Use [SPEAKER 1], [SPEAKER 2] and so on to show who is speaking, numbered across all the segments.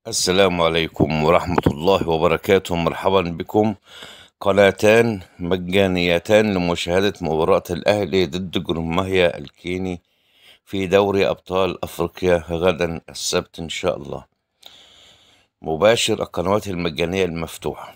[SPEAKER 1] السلام عليكم ورحمة الله وبركاته. مرحبا بكم. قناتان مجانيتان لمشاهدة مباراة الأهلي ضد جمهورية الكيني في دوري أبطال أفريقيا غدا السبت إن شاء الله، مباشر القنوات المجانية المفتوحة.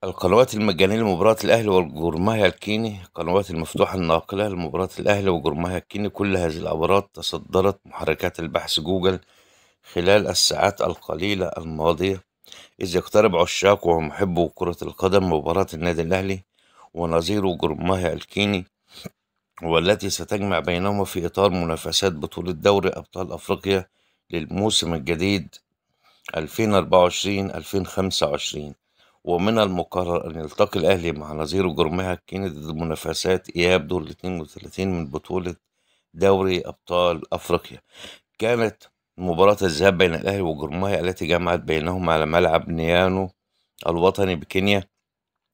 [SPEAKER 1] القنوات المجانية لمباراة الأهلي والجمهورية الكيني، القنوات المفتوحة الناقلة لمباراة الأهلي والجمهورية الكيني. كل هذه العبارات تصدرت محركات البحث جوجل خلال الساعات القليلة الماضية، إذ يقترب عشاق ومحبو كرة القدم مباراة النادي الأهلي ونظيره جورماهي الكيني، والتي ستجمع بينهما في إطار منافسات بطولة دوري أبطال أفريقيا للموسم الجديد 2024-2025. ومن المقرر أن يلتقي الأهلي مع نظيره جورماهي الكيني ضد منافسات إياب دور 32 من بطولة دوري أبطال أفريقيا. كانت مباراة الذهاب بين الأهلي وجورماهيا التي جمعت بينهما على ملعب نيانو الوطني بكينيا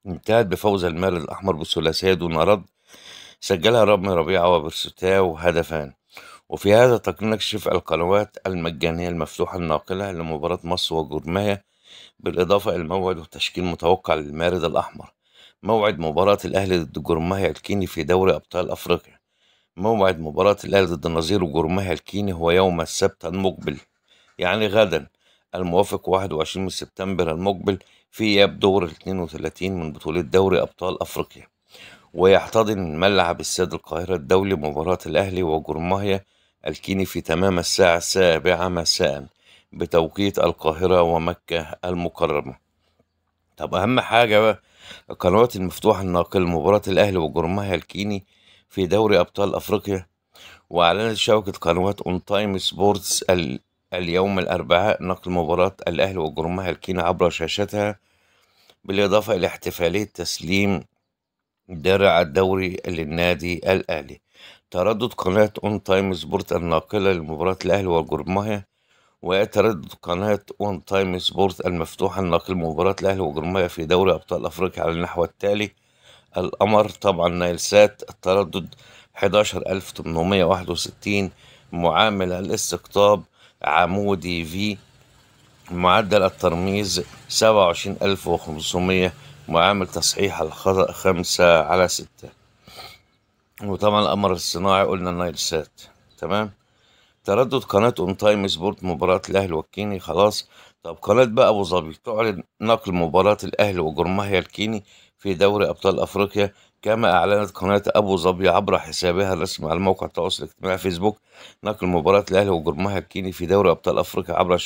[SPEAKER 1] انتهت بفوز المارد الأحمر بثلاثية دون رد، سجلها رامي ربيعة وبرستاو هدفان. وفي هذا التقرير نكشف القنوات المجانية المفتوحة الناقلة لمباراة مصر وجورماهيا، بالإضافة إلى الموعد والتشكيل المتوقع للمارد الأحمر. موعد مباراة الأهلي ضد جورماهيا الكيني في دوري أبطال أفريقيا. موعد مباراة الأهلي ضد النظير جورماهيا الكيني هو يوم السبت المقبل، يعني غدا، الموافق 21 من سبتمبر المقبل، في إياب دور 32 من بطولة دوري أبطال أفريقيا. ويحتضن ملعب استاد القاهرة الدولي مباراة الأهلي وجورماهيا الكيني في تمام الساعة 7 مساء بتوقيت القاهرة ومكة المكرمة. طب أهم حاجة بقى، القنوات المفتوحة الناقلة لمباراة الأهلي وجورماهيا الكيني في دوري أبطال أفريقيا. وأعلنت شبكة قنوات أون تايم سبورتس اليوم الأربعاء نقل مباراة الأهلي وجورماهيا الكيني عبر شاشتها، بالإضافة إلى احتفالية تسليم درع الدوري للنادي الأهلي. تردد قناة أون تايم سبورت الناقلة لمباراة الأهلي وجورماهيا، وتردد قناة أون تايم سبورت المفتوحة الناقلة لمباراة الأهلي وجورماهيا في دوري أبطال أفريقيا على النحو التالي: القمر طبعا نايلسات التردد 11861، معامل الاستقطاب عمودي في، معدل الترميز 27500، معامل تصحيح الخطأ 5/6. وطبعا القمر الصناعي قلنا نايلسات. تمام. تردد قناة اون تايم سبورت مباراة الأهلي والكيني خلاص. طب قناة بقى أبو ظبي تعلن نقل مباراة الأهلي وجورماهيا الكيني في دوري أبطال أفريقيا. كما أعلنت قناة أبو ظبي عبر حسابها الرسمي على موقع التواصل الاجتماعي فيسبوك نقل مباراة الأهلي وجورماهيا الكيني في دوري أبطال أفريقيا عبر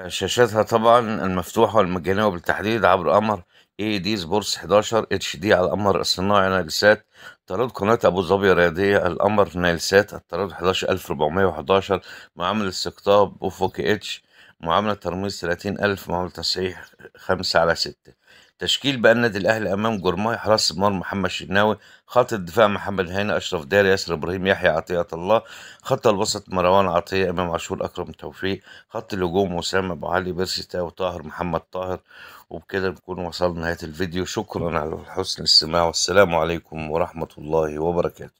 [SPEAKER 1] شاشاتها طبعا المفتوحة والمجانية، وبالتحديد عبر قمر اي دي سبورتس 11 اتش دي على القمر الصناعي نايلسات. تردد قناة أبو ظبي الرياضية القمر نايلسات التردد 11411، معامل استقطاب أفقي اتش، معاملة ترميز 30000، معاملة تصحيح 5/6. تشكيل بقى النادي الأهلي أمام جورماي: حراس المرمى محمد شناوي، خط الدفاع محمد هاني، أشرف داري، ياسر إبراهيم، يحيى عطية الله، خط الوسط مروان عطية، إمام عاشور، أكرم توفيق، خط الهجوم وسام أبو علي، بيرسي تاو، طاهر محمد طاهر. وبكده نكون وصلنا لنهاية الفيديو. شكرا على حسن الاستماع، والسلام عليكم ورحمة الله وبركاته.